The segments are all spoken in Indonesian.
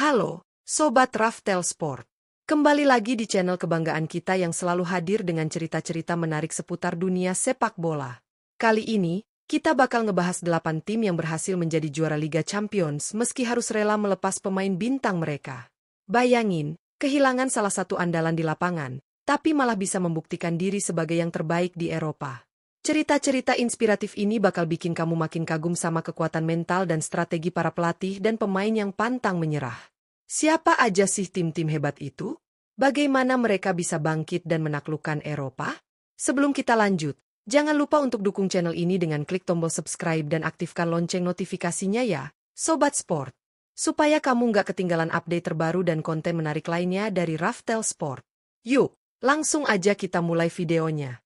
Halo, Sobat Raftel Sport. Kembali lagi di channel kebanggaan kita yang selalu hadir dengan cerita-cerita menarik seputar dunia sepak bola. Kali ini, kita bakal ngebahas 8 tim yang berhasil menjadi juara Liga Champions meski harus rela melepas pemain bintang mereka. Bayangin, kehilangan salah satu andalan di lapangan, tapi malah bisa membuktikan diri sebagai yang terbaik di Eropa. Cerita-cerita inspiratif ini bakal bikin kamu makin kagum sama kekuatan mental dan strategi para pelatih dan pemain yang pantang menyerah. Siapa aja sih tim-tim hebat itu? Bagaimana mereka bisa bangkit dan menaklukkan Eropa? Sebelum kita lanjut, jangan lupa untuk dukung channel ini dengan klik tombol subscribe dan aktifkan lonceng notifikasinya ya, Sobat Sport. Supaya kamu nggak ketinggalan update terbaru dan konten menarik lainnya dari Raftel Sport. Yuk, langsung aja kita mulai videonya.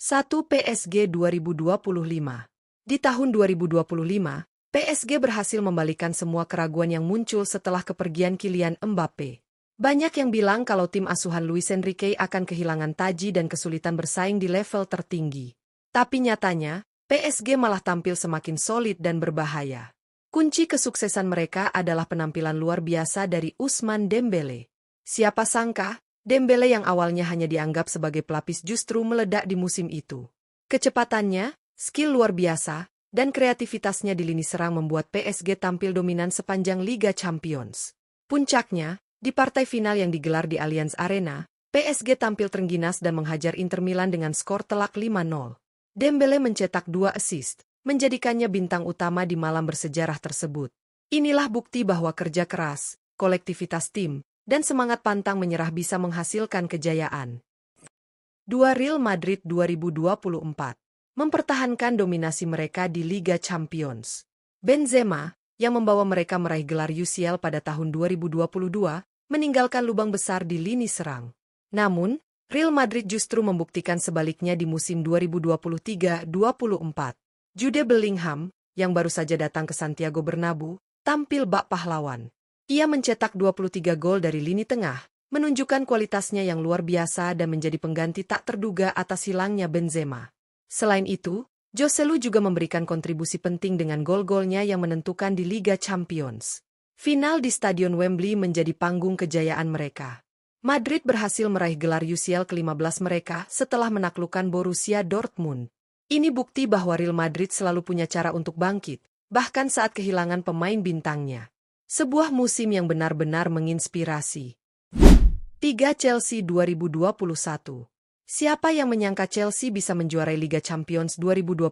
1. PSG 2025. Di tahun 2025, PSG berhasil membalikan semua keraguan yang muncul setelah kepergian Kylian Mbappe. Banyak yang bilang kalau tim asuhan Luis Enrique akan kehilangan taji dan kesulitan bersaing di level tertinggi. Tapi nyatanya, PSG malah tampil semakin solid dan berbahaya. Kunci kesuksesan mereka adalah penampilan luar biasa dari Ousmane Dembélé. Siapa sangka, Dembélé yang awalnya hanya dianggap sebagai pelapis justru meledak di musim itu. Kecepatannya, skill luar biasa, dan kreativitasnya di lini serang membuat PSG tampil dominan sepanjang Liga Champions. Puncaknya, di partai final yang digelar di Allianz Arena, PSG tampil terengginas dan menghajar Inter Milan dengan skor telak 5-0. Dembélé mencetak 2 assist, menjadikannya bintang utama di malam bersejarah tersebut. Inilah bukti bahwa kerja keras, kolektivitas tim, dan semangat pantang menyerah bisa menghasilkan kejayaan. 2. Real Madrid 2024 mempertahankan dominasi mereka di Liga Champions. Benzema, yang membawa mereka meraih gelar UCL pada tahun 2022, meninggalkan lubang besar di lini serang. Namun, Real Madrid justru membuktikan sebaliknya di musim 2023-24. Jude Bellingham, yang baru saja datang ke Santiago Bernabeu, tampil bak pahlawan. Ia mencetak 23 gol dari lini tengah, menunjukkan kualitasnya yang luar biasa dan menjadi pengganti tak terduga atas hilangnya Benzema. Selain itu, Joselu juga memberikan kontribusi penting dengan gol-golnya yang menentukan di Liga Champions. Final di Stadion Wembley menjadi panggung kejayaan mereka. Madrid berhasil meraih gelar UCL ke-15 mereka setelah menaklukkan Borussia Dortmund. Ini bukti bahwa Real Madrid selalu punya cara untuk bangkit, bahkan saat kehilangan pemain bintangnya. Sebuah musim yang benar-benar menginspirasi. 3. Chelsea 2021. Siapa yang menyangka Chelsea bisa menjuarai Liga Champions 2021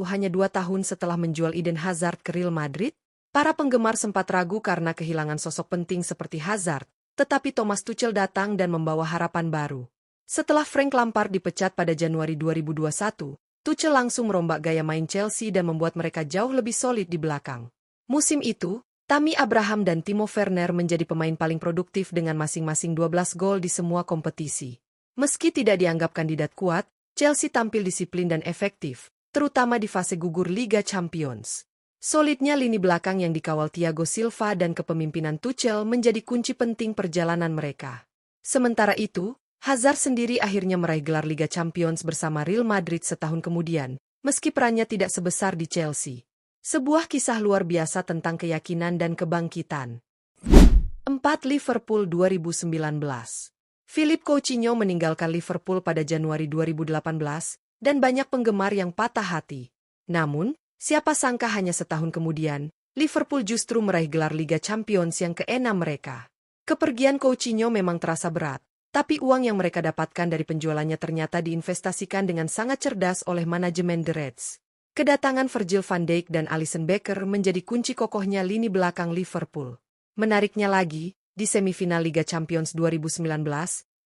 hanya 2 tahun setelah menjual Eden Hazard ke Real Madrid? Para penggemar sempat ragu karena kehilangan sosok penting seperti Hazard, tetapi Thomas Tuchel datang dan membawa harapan baru. Setelah Frank Lampard dipecat pada Januari 2021, Tuchel langsung merombak gaya main Chelsea dan membuat mereka jauh lebih solid di belakang. Musim itu, Tammy Abraham dan Timo Werner menjadi pemain paling produktif dengan masing-masing 12 gol di semua kompetisi. Meski tidak dianggap kandidat kuat, Chelsea tampil disiplin dan efektif, terutama di fase gugur Liga Champions. Solidnya lini belakang yang dikawal Thiago Silva dan kepemimpinan Tuchel menjadi kunci penting perjalanan mereka. Sementara itu, Hazard sendiri akhirnya meraih gelar Liga Champions bersama Real Madrid setahun kemudian, meski perannya tidak sebesar di Chelsea. Sebuah kisah luar biasa tentang keyakinan dan kebangkitan. 4. Liverpool 2019. Philippe Coutinho meninggalkan Liverpool pada Januari 2018, dan banyak penggemar yang patah hati. Namun, siapa sangka hanya setahun kemudian, Liverpool justru meraih gelar Liga Champions yang ke-6 mereka. Kepergian Coutinho memang terasa berat, tapi uang yang mereka dapatkan dari penjualannya ternyata diinvestasikan dengan sangat cerdas oleh manajemen The Reds. Kedatangan Virgil van Dijk dan Alisson Becker menjadi kunci kokohnya lini belakang Liverpool. Menariknya lagi, di semifinal Liga Champions 2019,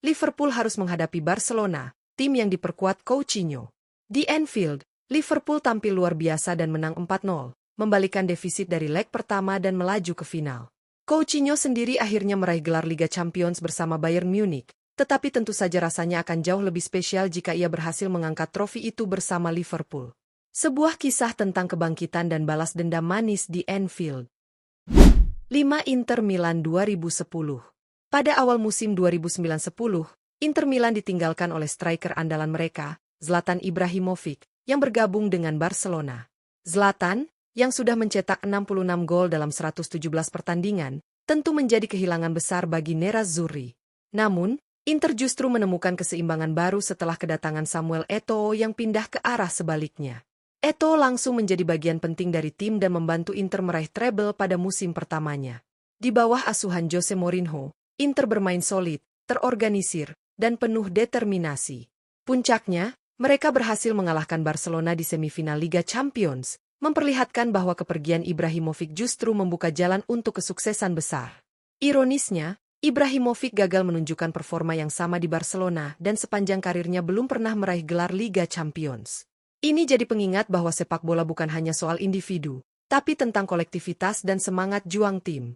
Liverpool harus menghadapi Barcelona, tim yang diperkuat Coutinho. Di Anfield, Liverpool tampil luar biasa dan menang 4-0, membalikan defisit dari leg pertama dan melaju ke final. Coutinho sendiri akhirnya meraih gelar Liga Champions bersama Bayern Munich, tetapi tentu saja rasanya akan jauh lebih spesial jika ia berhasil mengangkat trofi itu bersama Liverpool. Sebuah kisah tentang kebangkitan dan balas dendam manis di Anfield. 5. Inter Milan 2010. Pada awal musim 2009-10, Inter Milan ditinggalkan oleh striker andalan mereka, Zlatan Ibrahimovic, yang bergabung dengan Barcelona. Zlatan, yang sudah mencetak 66 gol dalam 117 pertandingan, tentu menjadi kehilangan besar bagi Nerazzurri. Namun, Inter justru menemukan keseimbangan baru setelah kedatangan Samuel Eto'o yang pindah ke arah sebaliknya. Eto'o langsung menjadi bagian penting dari tim dan membantu Inter meraih treble pada musim pertamanya. Di bawah asuhan Jose Mourinho, Inter bermain solid, terorganisir, dan penuh determinasi. Puncaknya, mereka berhasil mengalahkan Barcelona di semifinal Liga Champions, memperlihatkan bahwa kepergian Ibrahimovic justru membuka jalan untuk kesuksesan besar. Ironisnya, Ibrahimovic gagal menunjukkan performa yang sama di Barcelona dan sepanjang karirnya belum pernah meraih gelar Liga Champions. Ini jadi pengingat bahwa sepak bola bukan hanya soal individu, tapi tentang kolektivitas dan semangat juang tim.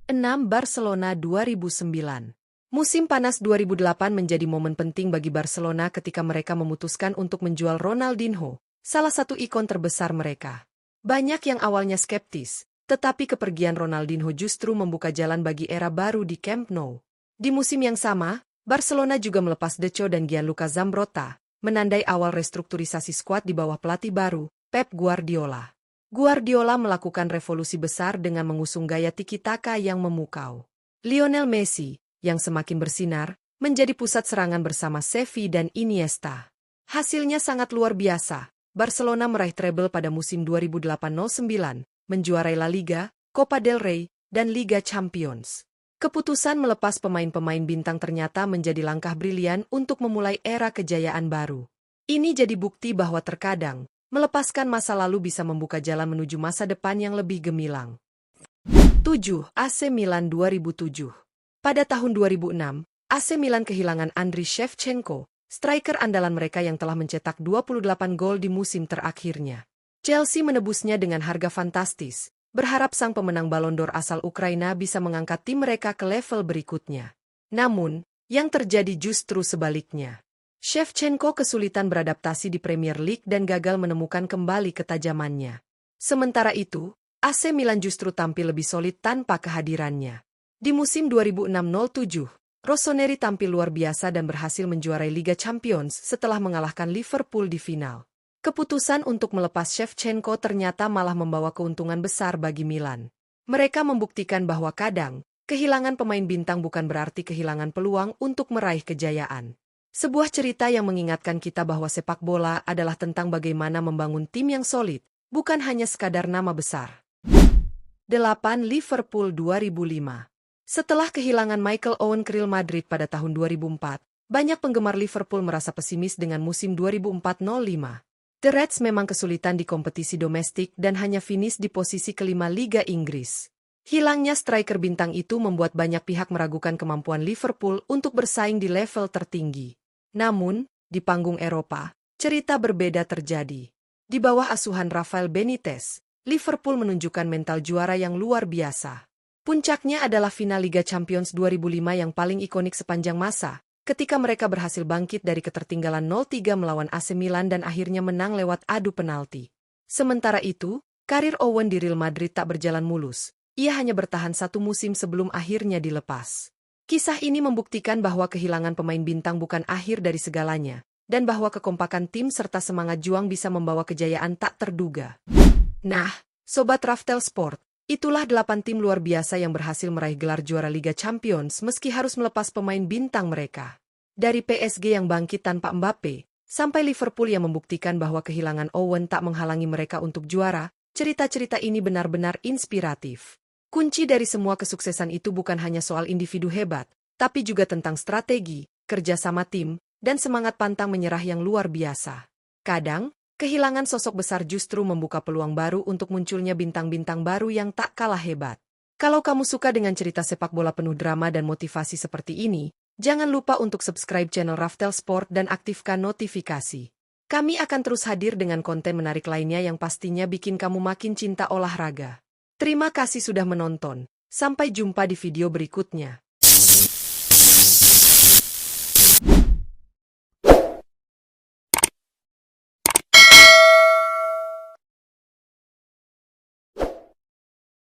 6. Barcelona 2009. Musim panas 2008 menjadi momen penting bagi Barcelona ketika mereka memutuskan untuk menjual Ronaldinho, salah satu ikon terbesar mereka. Banyak yang awalnya skeptis, tetapi kepergian Ronaldinho justru membuka jalan bagi era baru di Camp Nou. Di musim yang sama, Barcelona juga melepas Deco dan Gianluca Zambrotta, menandai awal restrukturisasi skuad di bawah pelatih baru, Pep Guardiola. Guardiola melakukan revolusi besar dengan mengusung gaya tiki-taka yang memukau. Lionel Messi, yang semakin bersinar, menjadi pusat serangan bersama Xavi dan Iniesta. Hasilnya sangat luar biasa. Barcelona meraih treble pada musim 2008-09, menjuarai La Liga, Copa del Rey, dan Liga Champions. Keputusan melepas pemain-pemain bintang ternyata menjadi langkah brilian untuk memulai era kejayaan baru. Ini jadi bukti bahwa terkadang, melepaskan masa lalu bisa membuka jalan menuju masa depan yang lebih gemilang. 7. AC Milan 2007. Pada tahun 2006, AC Milan kehilangan Andriy Shevchenko, striker andalan mereka yang telah mencetak 28 gol di musim terakhirnya. Chelsea menebusnya dengan harga fantastis, berharap sang pemenang Ballon d'Or asal Ukraina bisa mengangkat tim mereka ke level berikutnya. Namun, yang terjadi justru sebaliknya. Shevchenko kesulitan beradaptasi di Premier League dan gagal menemukan kembali ketajamannya. Sementara itu, AC Milan justru tampil lebih solid tanpa kehadirannya. Di musim 2006-07, Rossoneri tampil luar biasa dan berhasil menjuarai Liga Champions setelah mengalahkan Liverpool di final. Keputusan untuk melepas Shevchenko ternyata malah membawa keuntungan besar bagi Milan. Mereka membuktikan bahwa kadang, kehilangan pemain bintang bukan berarti kehilangan peluang untuk meraih kejayaan. Sebuah cerita yang mengingatkan kita bahwa sepak bola adalah tentang bagaimana membangun tim yang solid, bukan hanya sekadar nama besar. 8. Liverpool 2005. Setelah kehilangan Michael Owen ke Real Madrid pada tahun 2004, banyak penggemar Liverpool merasa pesimis dengan musim 2004-05. The Reds memang kesulitan di kompetisi domestik dan hanya finish di posisi kelima Liga Inggris. Hilangnya striker bintang itu membuat banyak pihak meragukan kemampuan Liverpool untuk bersaing di level tertinggi. Namun, di panggung Eropa, cerita berbeda terjadi. Di bawah asuhan Rafael Benitez, Liverpool menunjukkan mental juara yang luar biasa. Puncaknya adalah final Liga Champions 2005 yang paling ikonik sepanjang masa, ketika mereka berhasil bangkit dari ketertinggalan 0-3 melawan AC Milan dan akhirnya menang lewat adu penalti. Sementara itu, karir Owen di Real Madrid tak berjalan mulus. Ia hanya bertahan satu musim sebelum akhirnya dilepas. Kisah ini membuktikan bahwa kehilangan pemain bintang bukan akhir dari segalanya, dan bahwa kekompakan tim serta semangat juang bisa membawa kejayaan tak terduga. Nah, Sobat Raftel Sport, itulah 8 tim luar biasa yang berhasil meraih gelar juara Liga Champions meski harus melepas pemain bintang mereka. Dari PSG yang bangkit tanpa Mbappe, sampai Liverpool yang membuktikan bahwa kehilangan Owen tak menghalangi mereka untuk juara, cerita-cerita ini benar-benar inspiratif. Kunci dari semua kesuksesan itu bukan hanya soal individu hebat, tapi juga tentang strategi, kerja sama tim, dan semangat pantang menyerah yang luar biasa. Kadang, kehilangan sosok besar justru membuka peluang baru untuk munculnya bintang-bintang baru yang tak kalah hebat. Kalau kamu suka dengan cerita sepak bola penuh drama dan motivasi seperti ini, jangan lupa untuk subscribe channel Raftel Sport dan aktifkan notifikasi. Kami akan terus hadir dengan konten menarik lainnya yang pastinya bikin kamu makin cinta olahraga. Terima kasih sudah menonton. Sampai jumpa di video berikutnya.